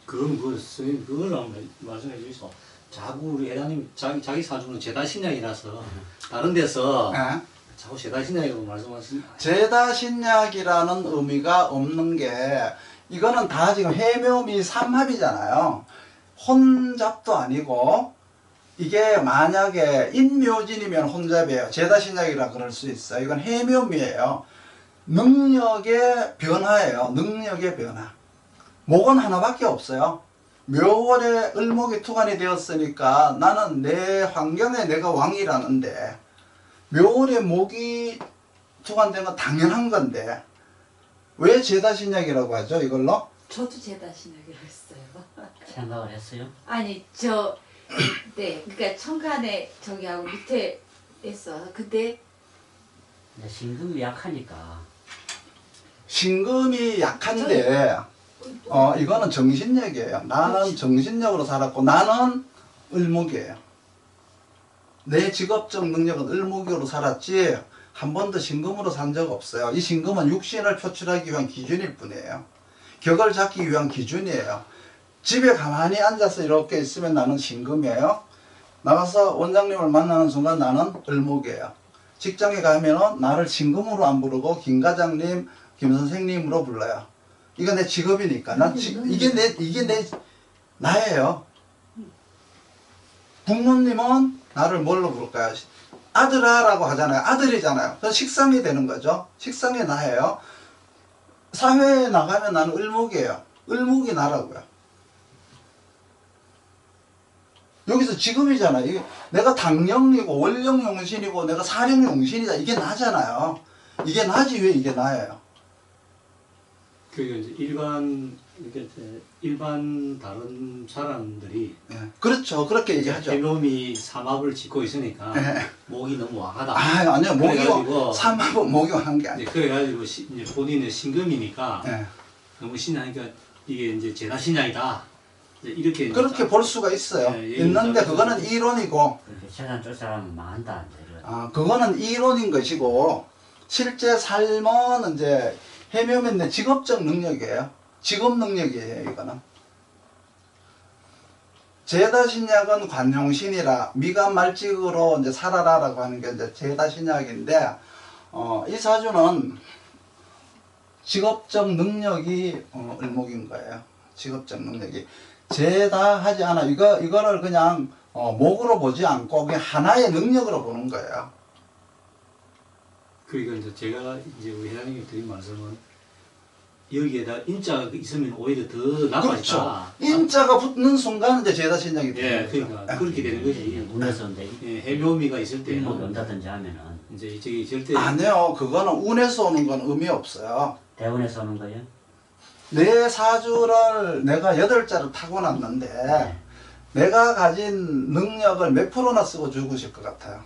그럼 선생님 그걸 한번 말씀해 주시죠. 자꾸 우리 회장님 자기 사주는 제다신약이라서 다른 데서 네. 자꾸 제다신약이라고 말씀하십니다. 제다신약이라는 의미가 없는 게 이거는 다 지금 해묘미 삼합이잖아요. 혼잡도 아니고 이게 만약에 인묘진이면 혼잡이에요. 제다신약이라 그럴 수 있어요. 이건 해묘미예요. 능력의 변화예요. 능력의 변화. 목은 하나밖에 없어요. 묘월에 을목이 투관이 되었으니까 나는 내 환경에 내가 왕이라는데 묘월에 목이 투관된 건 당연한 건데 왜 제다신약이라고 하죠? 이걸로? 저도 제다신약이라고 했어요. 생각을 했어요. 아니 네 그러니까 천간에 저기하고 밑에 했어. 근데 근데 신금이 약하니까. 신금이 약한데 이거는 정신력이에요. 나는 정신력으로 살았고 나는 을목이에요. 내 직업적 능력은 을목으로 살았지 한 번도 신금으로 산 적 없어요. 이 신금은 육신을 표출하기 위한 기준일 뿐이에요. 격을 잡기 위한 기준이에요. 집에 가만히 앉아서 이렇게 있으면 나는 신금이에요. 나가서 원장님을 만나는 순간 나는 을목이에요. 직장에 가면은 나를 신금으로 안 부르고 김 과장님, 김 선생님으로 불러요. 이거 내 직업이니까. 이게 내 나예요. 부모님은 나를 뭘로 부를까요? 아들아라고 하잖아요. 아들이잖아요. 그래서 식상이 되는 거죠. 식상이 나예요. 사회에 나가면 나는 을목이에요. 을목이 나라고요. 여기서 지금이잖아요. 이게 내가 당령이고 월령용신이고 내가 사령용신이다. 이게 나잖아요. 이게 나지 왜 이게 나예요? 그게 이제 일반 다른 사람들이 예. 그렇죠. 그렇게 얘기하죠. 해묘미 삼합을 짓고 있으니까 예. 목이 너무 와하다. 아니요. 그래가지고 목이 삼합은 목이 한 게 아니에요. 그래가지고 이제 본인의 신금이니까 예. 너무 신하니까 이게 이제 제다신약이다. 이제 이렇게 그렇게 볼 수가 있어요. 예, 있는데 그거는 이론이고 그렇게 세상 쫓 사람은 망한다. 그거는 이론인 것이고 실제 삶은 이제 해묘면 내 직업적 능력이에요. 직업 능력이에요. 이거는. 제다신약은 관용신이라 미간 말직으로 이제 살아라라고 하는 게 이제 제다신약인데 이 사주는 직업적 능력이 을목인 거예요. 직업적 능력이 제다하지 않아. 이거를 그냥 목으로 보지 않고 그냥 하나의 능력으로 보는 거예요. 그러니까 이제 제가 이제 우리 회장님이 드린 말씀은 여기에다 인자가 있으면 오히려 더 나빠지다. 그렇죠. 인자가 붙는 순간 이제 제다신약이 예, 되는 거죠. 그러니까 그렇게 되는 거지. 운에서 근데 예, 해묘미가 있을 일목이 때는 온다든지 하면은 이제 저기 절대 아니요. 그거는 운에서 오는 건 의미 없어요. 대운에서 오는 거예요. 내 사주를 내가 8자를 타고났는데 네. 내가 가진 능력을 몇 프로나 쓰고 죽으실 것 같아요?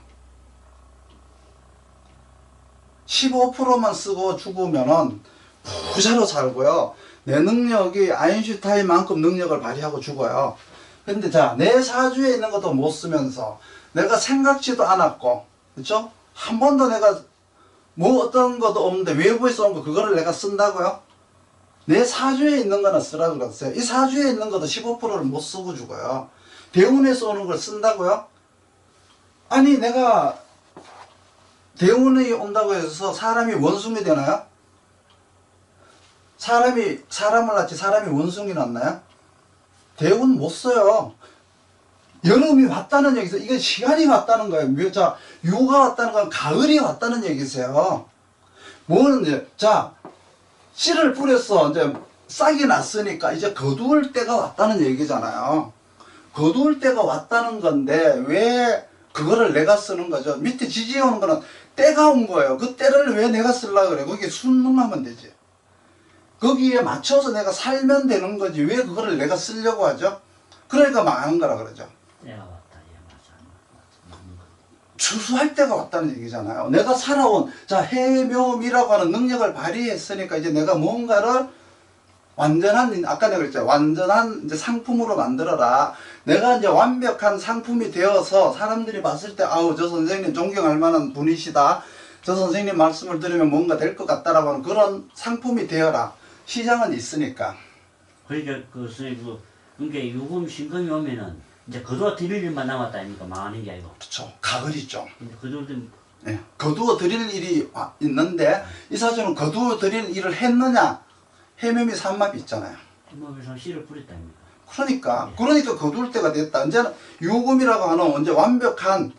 15%만 쓰고 죽으면은 부자로 살고요. 내 능력이 아인슈타인만큼 능력을 발휘하고 죽어요. 근데 자, 내 사주에 있는 것도 못 쓰면서 내가 생각지도 않았고, 그쵸? 한 번도 내가 뭐 어떤 것도 없는데 외부에서 온 거 그거를 내가 쓴다고요? 내 사주에 있는 거나 쓰라고 그랬어요. 이 사주에 있는 것도 15%를 못 쓰고 죽어요. 대운에서 오는 걸 쓴다고요? 아니 내가 대운이 온다고 해서 사람이 원숭이 되나요? 사람을 낳지 사람이 원숭이 낳나요? 대운 못 써요. 여름이 왔다는 얘기죠. 이건 시간이 왔다는 거예요. 자, 유가 왔다는 건 가을이 왔다는 얘기세요. 뭐는 자, 씨를 뿌렸어. 이제 싹이 났으니까 이제 거두을 때가 왔다는 얘기잖아요. 거두을 때가 왔다는 건데 왜 그거를 내가 쓰는 거죠? 밑에 지지해 오는 거는 때가 온 거예요. 그 때를 왜 내가 쓰려고 그래? 거기에 순응하면 되지. 거기에 맞춰서 내가 살면 되는 거지. 왜 그거를 내가 쓰려고 하죠? 그러니까 망하는 거라 그러죠. 때가 왔다. 예, 맞아. 추수할 때가 왔다는 얘기잖아요. 내가 살아온, 자, 해묘미라고 하는 능력을 발휘했으니까 이제 내가 뭔가를 완전한, 아까 내가 그랬죠. 완전한 이제 상품으로 만들어라. 내가 이제 완벽한 상품이 되어서 사람들이 봤을 때, 아우, 저 선생님 존경할 만한 분이시다. 저 선생님 말씀을 들으면 뭔가 될 것 같다라고 하는 그런 상품이 되어라. 시장은 있으니까. 그러니까 그러니까 유금 신금이 오면은 이제 거두어 드릴 일만 남았다 아닙니까? 망하는 게 아니고. 그렇죠. 가을이죠. 근데 거두어들 예. 거두어 드릴 일이 있는데 이 사주는 거두어 드릴 일을 했느냐? 해묘미 삼합이 있잖아요. 해묘에서 씨를 뿌렸다 아닙니까? 그러니까 거둘 때가 됐다. 이제는 유금이라고 하는 이제 완벽한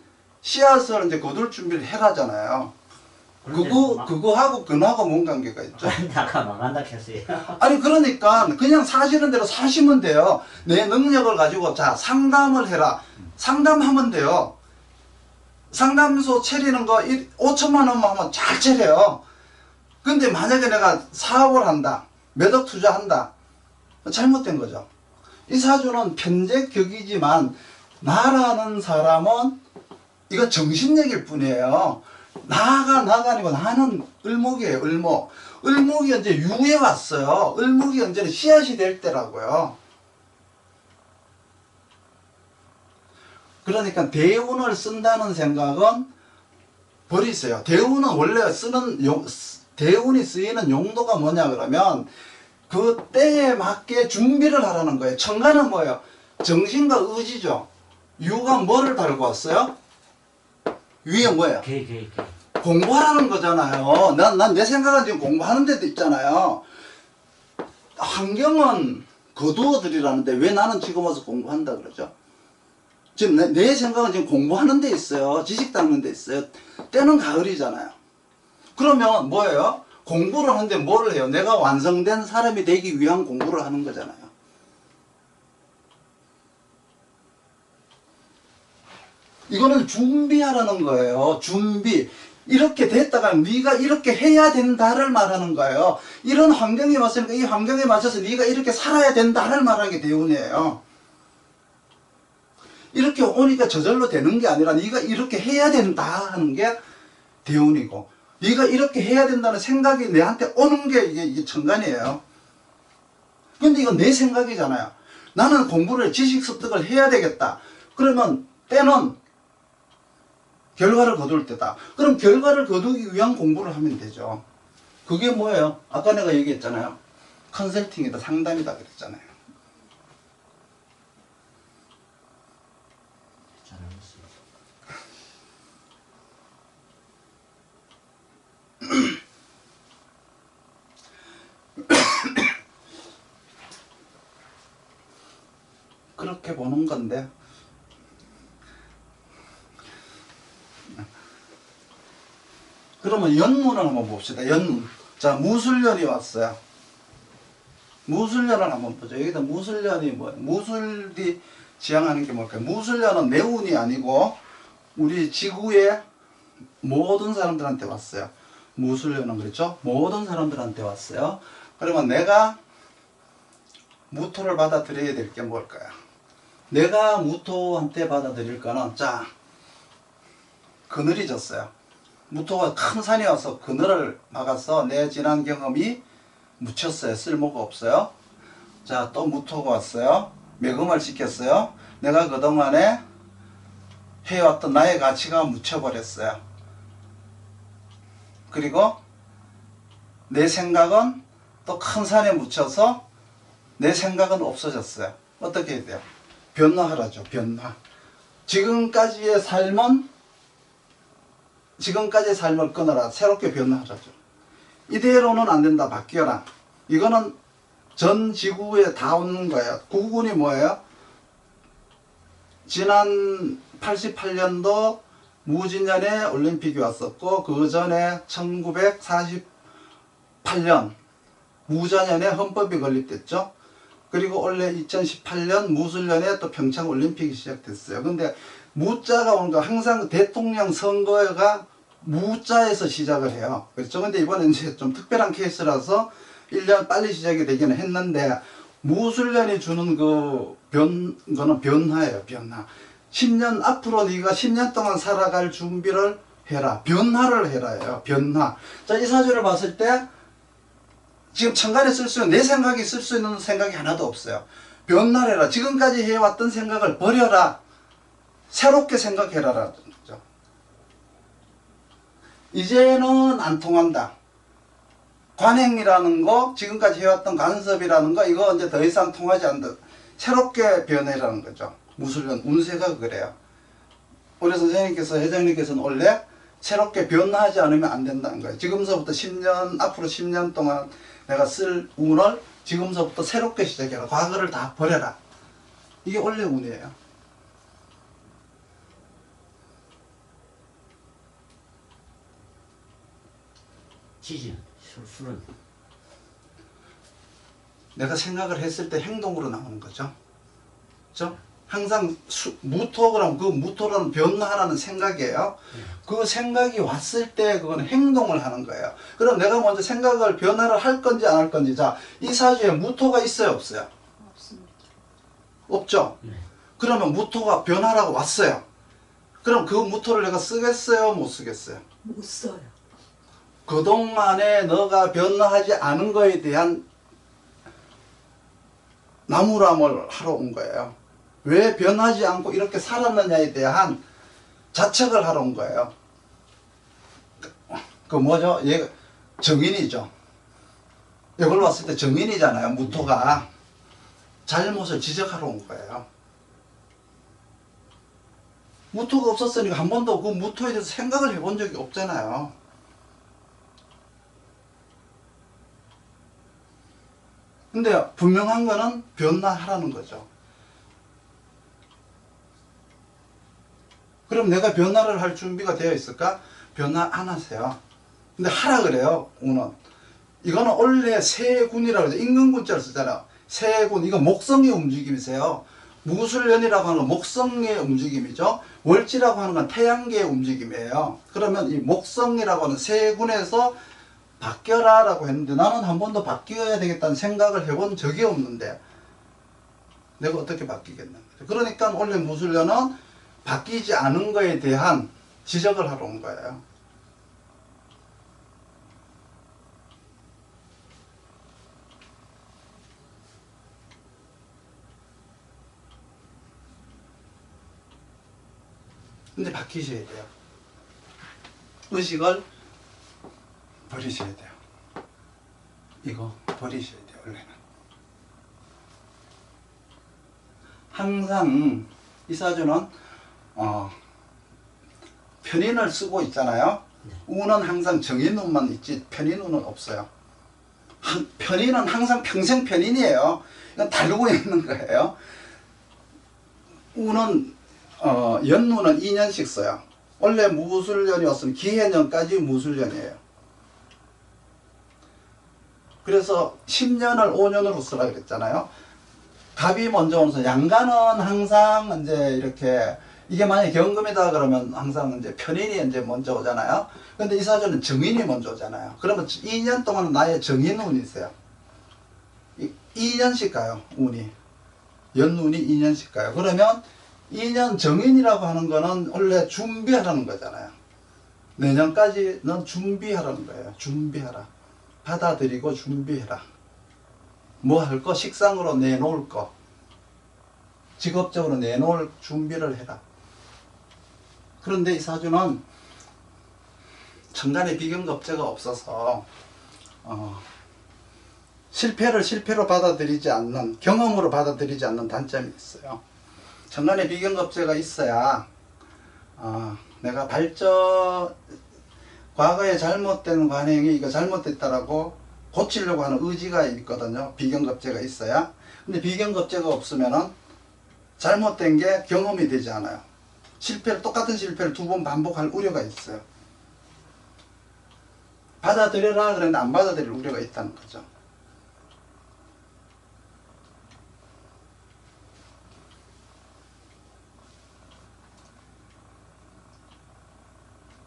씨앗을 이제 거둘 준비를 해라잖아요. 그거하고 근하고 뭔 관계가 있죠? 아까 망한다 했어요. 아니 그러니까 그냥 사시는 대로 사시면 돼요. 내 능력을 가지고 자 상담을 해라. 상담하면 돼요. 상담소 차리는 거 5천만 원만 하면 잘 차려요. 근데 만약에 내가 사업을 한다, 매덕 투자한다, 잘못된 거죠. 이 사주는 편재격이지만 나라는 사람은 이건 정신력일 뿐이에요. 나가 아니고 나는 을목이에요. 을목. 을목이 언제 유에 왔어요. 을목이 언제는 씨앗이 될 때라고요. 그러니까 대운을 쓴다는 생각은 버리세요. 대운은 원래 대운이 쓰이는 용도가 뭐냐 그러면 그 때에 맞게 준비를 하라는 거예요. 천간은 뭐예요? 정신과 의지죠. 유가 뭐를 달고 왔어요? 위에 뭐예요? 개. 공부하라는 거잖아요. 난 내 생각은 지금 공부하는 데도 있잖아요. 환경은 거두어 드리라는데 왜 나는 지금 와서 공부한다 그러죠? 지금 내 생각은 지금 공부하는 데 있어요. 지식 닦는 데 있어요. 때는 가을이잖아요. 그러면 뭐예요? 공부를 하는데 뭐를 해요? 내가 완성된 사람이 되기 위한 공부를 하는 거잖아요. 이거는 준비하라는 거예요. 준비. 이렇게 됐다가 네가 이렇게 해야 된다를 말하는 거예요. 이런 환경이 왔으니까 이 환경에 맞춰서 네가 이렇게 살아야 된다를 말하는 게 대운이에요. 이렇게 오니까 저절로 되는 게 아니라 네가 이렇게 해야 된다 하는 게 대운이고, 네가 이렇게 해야 된다는 생각이 내한테 오는 게 이게 천간이에요. 근데 이건 내 생각이잖아요. 나는 공부를 지식 습득을 해야 되겠다. 그러면 때는 결과를 거둘 때다. 그럼 결과를 거두기 위한 공부를 하면 되죠. 그게 뭐예요? 아까 내가 얘기했잖아요. 컨설팅이다, 상담이다 그랬잖아요. 잘 알겠습니다. 그렇게 보는 건데, 그러면 연문을 한번 봅시다. 연문. 자, 무술년이 왔어요. 무술년을 한번 보죠. 여기다 무술년이 뭐예요? 무술이 지향하는 게 뭘까요? 무술년은 내 운이 아니고 우리 지구의 모든 사람들한테 왔어요. 무술년은 그렇죠? 모든 사람들한테 왔어요. 그러면 내가 무토를 받아들여야 될 게 뭘까요? 내가 무토한테 받아들일 거는, 자, 그늘이 졌어요. 무토가 큰 산이 와서 그늘을 막아서 내 지난 경험이 묻혔어요. 쓸모가 없어요. 자, 또 무토가 왔어요. 매금을 시켰어요. 내가 그동안에 해왔던 나의 가치가 묻혀버렸어요. 그리고 내 생각은 또 큰 산에 묻혀서 내 생각은 없어졌어요. 어떻게 해야 돼요? 변화하라죠. 변화. 지금까지의 삶을 끊어라. 새롭게 변화하라죠. 이대로는 안 된다. 바뀌어라. 이거는 전 지구에 다 오는 거예요. 구군이 뭐예요? 지난 88년도 무진년에 올림픽이 왔었고, 그 전에 1948년 무자년에 헌법이 건립됐죠. 그리고 원래 2018년 무술년에 또 평창 올림픽이 시작됐어요. 근데 무자가 오는 거, 항상 대통령 선거가 무자에서 시작을 해요. 그렇죠? 근데 이번에 이제 좀 특별한 케이스라서 1년 빨리 시작이 되기는 했는데, 무술년이 주는 거는 변화예요. 변화. 10년 앞으로 네가 10년 동안 살아갈 준비를 해라. 변화를 해라예요. 변화. 자, 이 사주를 봤을 때 지금 천간에 쓸 수 있는, 내 생각이 쓸 수 있는 생각이 하나도 없어요. 변화를 해라. 지금까지 해왔던 생각을 버려라. 새롭게 생각해라라는 거죠. 이제는 안 통한다. 관행이라는 거, 지금까지 해왔던 간섭이라는 거, 이거 이제 더 이상 통하지 않는다. 새롭게 변해라는 거죠. 무술년 운세가 그래요. 우리 선생님께서, 회장님께서는 원래 새롭게 변화하지 않으면 안 된다는 거예요. 지금서부터 10년, 앞으로 10년 동안 내가 쓸 운을 지금서부터 새롭게 시작해라. 과거를 다 버려라. 이게 원래 운이에요. 지지는 술은 내가 생각을 했을 때 행동으로 나오는 거죠. 그렇죠? 항상 무토 그러면 그 무토라는 변화라는 생각이에요. 그 생각이 왔을 때 그건 행동을 하는 거예요. 그럼 내가 먼저 생각을 변화를 할 건지 안 할 건지. 자, 이 사주에 무토가 있어요, 없어요? 없습니다. 없죠? 그러면 무토가 변화라고 왔어요. 그럼 그 무토를 내가 쓰겠어요, 못 쓰겠어요? 못 써요. 그동안에 너가 변화하지 않은 거에 대한 나무람을 하러 온 거예요. 왜 변하지 않고 이렇게 살았느냐에 대한 자책을 하러 온 거예요. 그 뭐죠? 얘 정인이죠. 이걸 봤을 때 정인이잖아요. 무토가 잘못을 지적하러 온 거예요. 무토가 없었으니까 한 번도 그 무토에 대해서 생각을 해본 적이 없잖아요. 근데 분명한 거는 변화하라는 거죠. 그럼 내가 변화를 할 준비가 되어 있을까? 변화 안 하세요. 근데 하라 그래요, 운은. 이거는 원래 세군이라고 해서 임금군자를 쓰잖아요. 세군, 이거 목성의 움직임이세요. 무술년이라고 하는 건 목성의 움직임이죠. 월지라고 하는 건 태양계의 움직임이에요. 그러면 이 목성이라고 하는 세군에서 바뀌어라 라고 했는데 나는 한 번도 바뀌어야 되겠다는 생각을 해본 적이 없는데 내가 어떻게 바뀌겠나. 그러니까 원래 무술년은 바뀌지 않은 거에 대한 지적을 하러 온 거예요. 근데 바뀌셔야 돼요. 의식을 버리셔야 돼요. 이거 버리셔야 돼요, 원래는. 항상 이 사주는 편인을 쓰고 있잖아요. 운은 항상 정인운만 있지 편인운은 없어요. 편인은 항상 평생 편인이에요. 이건 다루고 있는 거예요. 운은 연운은 2년씩 써요. 원래 무술년이었으면 기해년까지 무술년이에요. 그래서 10년을 5년으로 쓰라 그랬잖아요. 갑이 먼저 오면서 양간은 항상 이제 이렇게 이게 만약에 경금이다 그러면 항상 이제 편인이 이제 먼저 오잖아요. 근데 이 사주는 정인이 먼저 오잖아요. 그러면 2년 동안 나의 정인운이세요. 2년씩 가요, 운이. 연운이 2년씩 가요. 그러면 2년 정인이라고 하는 거는 원래 준비하라는 거잖아요. 내년까지는 준비하라는 거예요. 준비하라. 받아들이고 준비해라. 뭐 할 거? 식상으로 내놓을 거. 직업적으로 내놓을 준비를 해라. 그런데 이 사주는 천간에 비견겁제가 없어서 실패를 실패로 받아들이지 않는, 경험으로 받아들이지 않는 단점이 있어요. 천간에 비견겁제가 있어야 내가 과거에 잘못된 관행이 이거 잘못됐다라고 고치려고 하는 의지가 있거든요. 비견겁제가 있어야. 근데 비견겁제가 없으면은 잘못된 게 경험이 되지 않아요. 똑같은 실패를 2번 반복할 우려가 있어요. 받아들여라 그랬는데 안 받아들일 우려가 있다는 거죠.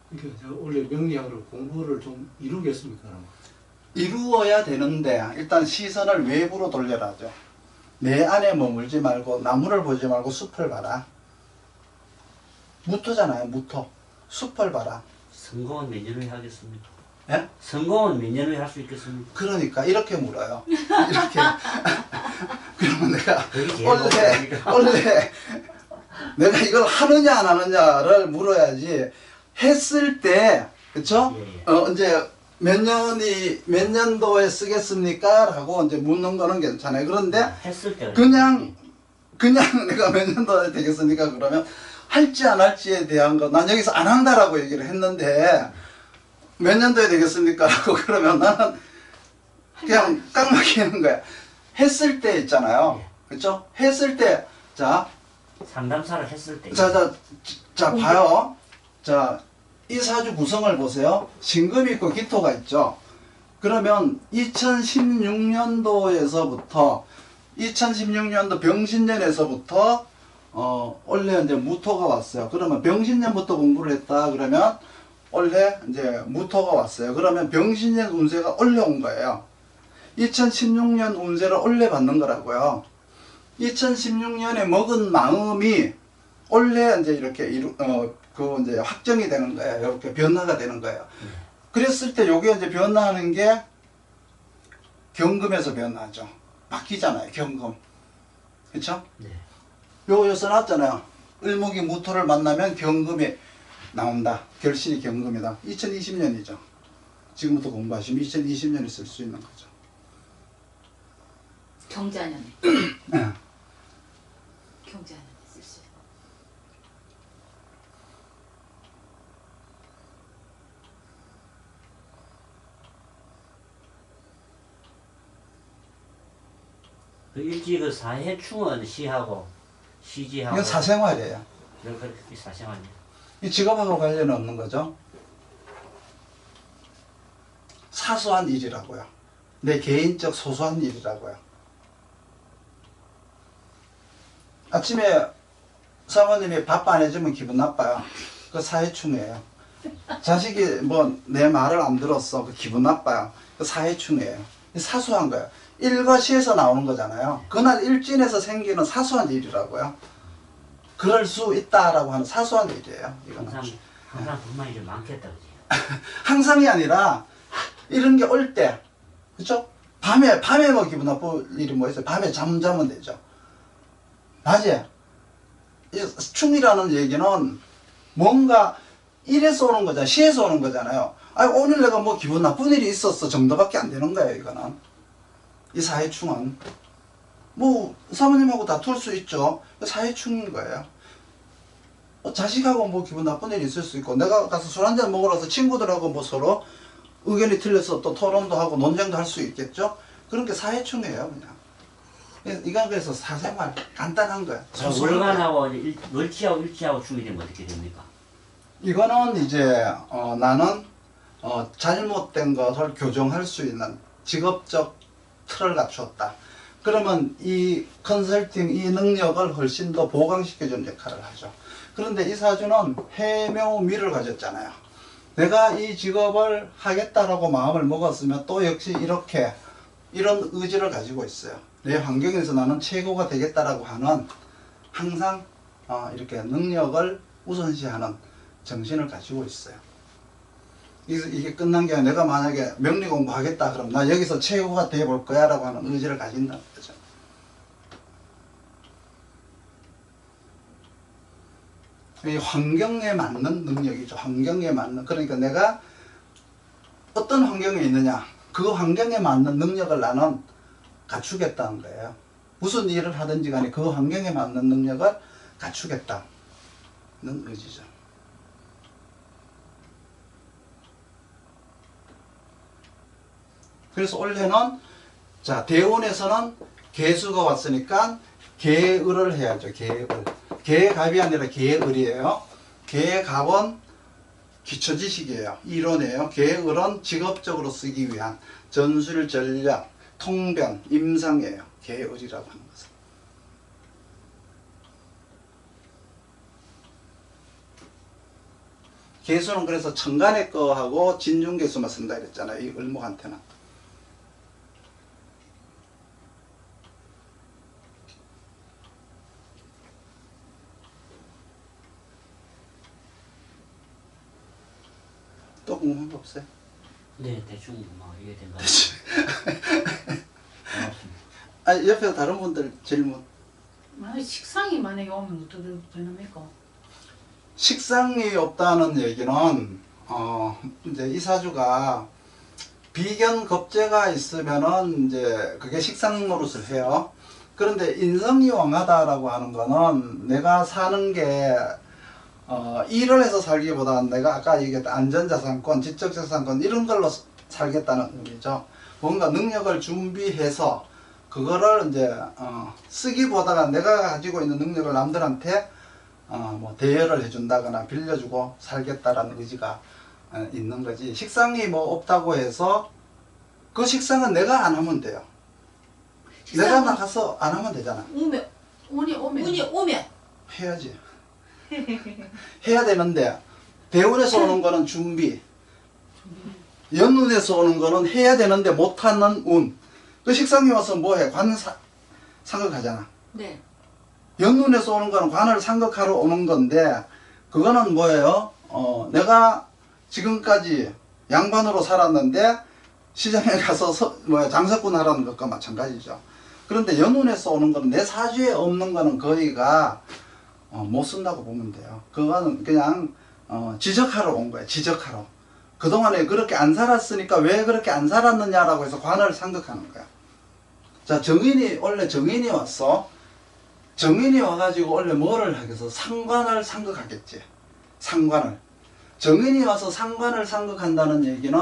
그러니까 제가 원래 명리학으로 공부를 좀 이루겠습니까? 이루어야 되는데 일단 시선을 외부로 돌려라죠. 내 안에 머물지 말고 나무를 보지 말고 숲을 봐라. 무토잖아요. 무토. 숲을 봐라. 성공은 몇 년 후에 하겠습니까? 예? 성공은 몇 년 후에 할 수 있겠습니까? 그러니까 이렇게 물어요. 이렇게. 그러면 내가 그게 제일 원래 내가 이걸 하느냐 안 하느냐를 물어야지. 했을 때 그쵸? 예. 이제 몇 년도에 쓰겠습니까? 라고 이제 묻는 거는 괜찮아요. 그런데 했을 때 그냥 내가 몇 년도에 되겠습니까? 그러면 할지 안 할지에 대한 거, 난 여기서 안 한다라고 얘기를 했는데 몇 년도에 되겠습니까? 라고 그러면 나는 그냥 딱 막히는 거야. 했을 때 있잖아요. 그쵸? 했을 때, 상담사를 했을 때 자, 봐요. 자, 이 사주 구성을 보세요. 신금이 있고 기토가 있죠. 그러면 2016년도 병신년에서부터 원래 이제 무토가 왔어요. 그러면 병신년부터 공부를 했다 그러면 원래 이제 무토가 왔어요. 그러면 병신년 운세가 원래 온 거예요. 2016년 운세를 원래 받는 거라고요. 2016년에 먹은 마음이 원래 이제 이렇게 그 이제 확정이 되는 거예요. 이렇게 변화가 되는 거예요. 그랬을 때 요게 이제 변화하는 게 경금에서 변화하죠. 바뀌잖아요. 경금. 그쵸? 네. 요거 써놨잖아요. 을목이 무토를 만나면 경금이 나온다. 결실이 경금이다. 2020년이죠. 지금부터 공부하시면 2020년에 쓸 수 있는 거죠. 경자년에. 네. 경자년에 쓸 수 있어요. 그 일지 그 사해충은 시하고 시지하고 이건 사생활이에요. 그렇게 사생활이에요. 이 직업하고 관련은 없는 거죠. 사소한 일이라고요. 내 개인적 소소한 일이라고요. 아침에 사모님이 밥 안 해주면 기분 나빠요. 그 사회충이에요. 자식이 뭐 내 말을 안 들었어. 그 기분 나빠요. 그 사회충이에요. 사소한 거예요. 일과시에서 나오는 거잖아요. 그날 일진에서 생기는 사소한 일이라고요. 그럴 수 있다라고 하는 사소한 일이에요. 이거는. 항상 불만이 좀 많겠다 그지? 항상이 아니라 이런 게 올 때, 그쵸? 밤에 뭐 기분 나쁠 일이 뭐 있어요? 밤에 잠자면 되죠. 낮에 이 충이라는 얘기는 뭔가 일에서 오는 거잖아요. 시에서 오는 거잖아요. 아니 오늘 내가 뭐 기분 나쁜 일이 있었어 정도밖에 안 되는 거예요. 이거는 이 사회충은 뭐 사모님하고 다툴 수 있죠. 사회충인 거예요. 자식하고 뭐 기분 나쁜 일이 있을 수 있고 내가 가서 술 한잔 먹으러 와서 친구들하고 뭐 서로 의견이 틀려서 또 토론도 하고 논쟁도 할 수 있겠죠. 그런 게 사회충이에요. 그냥 이건 그래서 사생활 간단한 거야. 월간하고 월치하고 일치하고 충이 되면 어떻게 됩니까? 이거는 이제 나는 잘못된 것을 교정할 수 있는 직업적 틀을 갖추었다. 그러면 이 컨설팅 이 능력을 훨씬 더 보강시켜주는 역할을 하죠. 그런데 이 사주는 해묘미를 가졌잖아요. 내가 이 직업을 하겠다라고 마음을 먹었으면 또 역시 이렇게 이런 의지를 가지고 있어요. 내 환경에서 나는 최고가 되겠다라고 하는 항상 이렇게 능력을 우선시하는 정신을 가지고 있어요. 이게 끝난 게 아니라 내가 만약에 명리 공부하겠다 그럼 나 여기서 최고가 돼볼 거야 라고 하는 의지를 가진다는 거죠. 이 환경에 맞는 능력이죠. 환경에 맞는. 그러니까 내가 어떤 환경에 있느냐 그 환경에 맞는 능력을 나는 갖추겠다는 거예요. 무슨 일을 하든지 간에 그 환경에 맞는 능력을 갖추겠다는 의지죠. 그래서 올해는 자 대운에서는 개수가 왔으니까 개을을 해야죠. 개을. 개갑이 아니라 개을이에요. 개갑은 기초지식이에요. 이론이에요. 개을은 직업적으로 쓰기 위한 전술, 전략, 통변, 임상이에요. 개을이라고 하는 것은. 개수는 그래서 천간의 거하고 진중개수만 쓴다 그랬잖아요. 이 을목한테는. 또 궁금한 거 없어요? 네, 대충 뭐 이해된 것 같습니다. 아, 옆에 다른 분들 질문. 만약에 식상이 만약에 오면 어떻게 되납니까? 식상이 없다는 얘기는 이제 이 사주가 비견 겁재가 있으면은 이제 그게 식상 노릇을 해요. 그런데 인성이 왕하다라고 하는 거는 내가 사는 게 일을 해서 살기보다는 내가 아까 얘기했던 안전자산권, 지적자산권 이런 걸로 살겠다는 의미죠. 뭔가 능력을 준비해서 그거를 이제 쓰기보다가 내가 가지고 있는 능력을 남들한테 뭐 대여를 해준다거나 빌려주고 살겠다라는 의지가 있는 거지. 식상이 뭐 없다고 해서 그 식상은 내가 안 하면 돼요. 내가 나가서 안 하면 되잖아. 운이 오면 운이 오면 해야지. 해야 되는데 대운에서 오는 거는 준비, 연운에서 오는 거는 해야 되는데 못하는 운. 그 식상이 와서 뭐해? 관 상극하잖아. 네. 연운에서 오는 거는 관을 상극하러 오는 건데 그거는 뭐예요? 내가 지금까지 양반으로 살았는데 시장에 가서 장사꾼 하라는 것과 마찬가지죠. 그런데 연운에서 오는 거는 내 사주에 없는 거는 거의가 못 쓴다고 보면 돼요. 그거는 그냥 지적하러 온 거예요. 지적하러. 그동안에 그렇게 안 살았으니까 왜 그렇게 안 살았느냐라고 해서 관을 상극하는 거야. 자, 원래 정인이 왔어. 정인이 와가지고 원래 뭐를 하겠어? 상관을 상극하겠지. 상관을. 정인이 와서 상관을 상극한다는 얘기는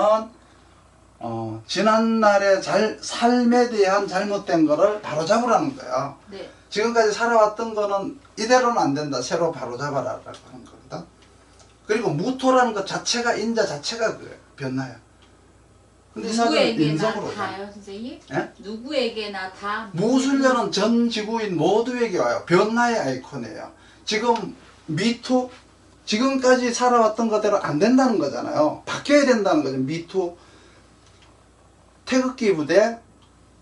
지난날의 삶에 대한 잘못된 거를 바로잡으라는 거예요. 네. 지금까지 살아왔던 거는 이대로는 안 된다. 새로 바로잡아라라고 하는 거거든. 그리고 무토라는 것 자체가 인자 자체가 그래요. 변화야. 근데 이 사람은 누구에게나 인성으로 다요, 선생님? 예? 누구에게나 다. 무술년은 전 지구인 모두에게 와요. 변화의 아이콘이에요. 지금 미투 지금까지 살아왔던 것대로 안 된다는 거잖아요. 바뀌어야 된다는 거죠. 미투 태극기 부대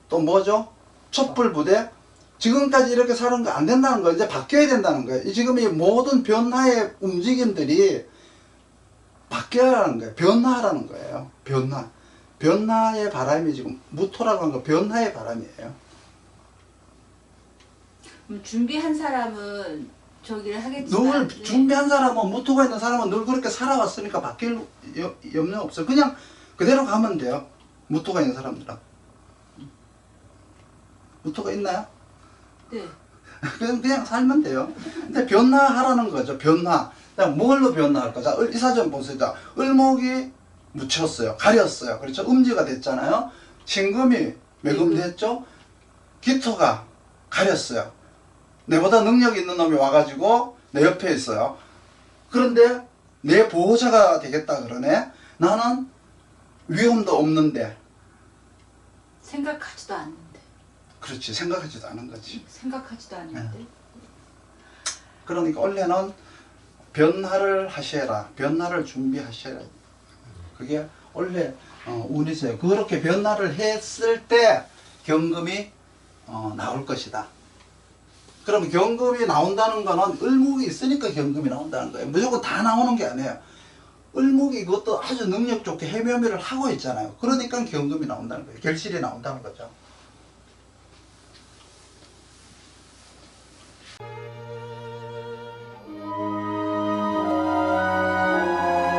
또 뭐죠? 촛불 부대 지금까지 이렇게 사는 거 안 된다는 거예요. 이제 바뀌어야 된다는 거예요. 지금 이 모든 변화의 움직임들이 바뀌어야 하는 거예요. 변화하라는 거예요. 변화. 변화의 바람이 지금 무토라고 하는 거 변화의 바람이에요. 준비한 사람은 저기를 하겠지만. 늘 네. 준비한 사람은 무토가 있는 사람은 늘 그렇게 살아왔으니까 바뀔 염려 없어요. 그냥 그대로 가면 돼요. 무토가 있는 사람들은. 무토가 있나요? 네. 그냥 살면 돼요. 근데 변화하라는 거죠. 변화. 그냥 뭘로 변화할까? 자, 이 사전 보세요. 자, 을목이 묻혔어요. 가렸어요. 그렇죠? 음지가 됐잖아요. 신금이 매금됐죠? 기토가 가렸어요. 내보다 능력 있는 놈이 와가지고 내 옆에 있어요. 그런데 내 보호자가 되겠다 그러네. 나는 위험도 없는데. 생각하지도 않는데. 그렇지. 생각하지도 않은 거지. 생각하지도 않는데. 그러니까 원래는 변화를 하셔라. 변화를 준비하셔라. 그게 원래 운이세요. 그렇게 변화를 했을 때 경금이 나올 것이다. 그러면 경금이 나온다는 거는 을목이 있으니까 경금이 나온다는 거예요. 무조건 다 나오는 게 아니에요. 을목이 그것도 아주 능력 좋게 해묘미를 하고 있잖아요. 그러니까 경금이 나온다는 거예요. 결실이 나온다는 거죠.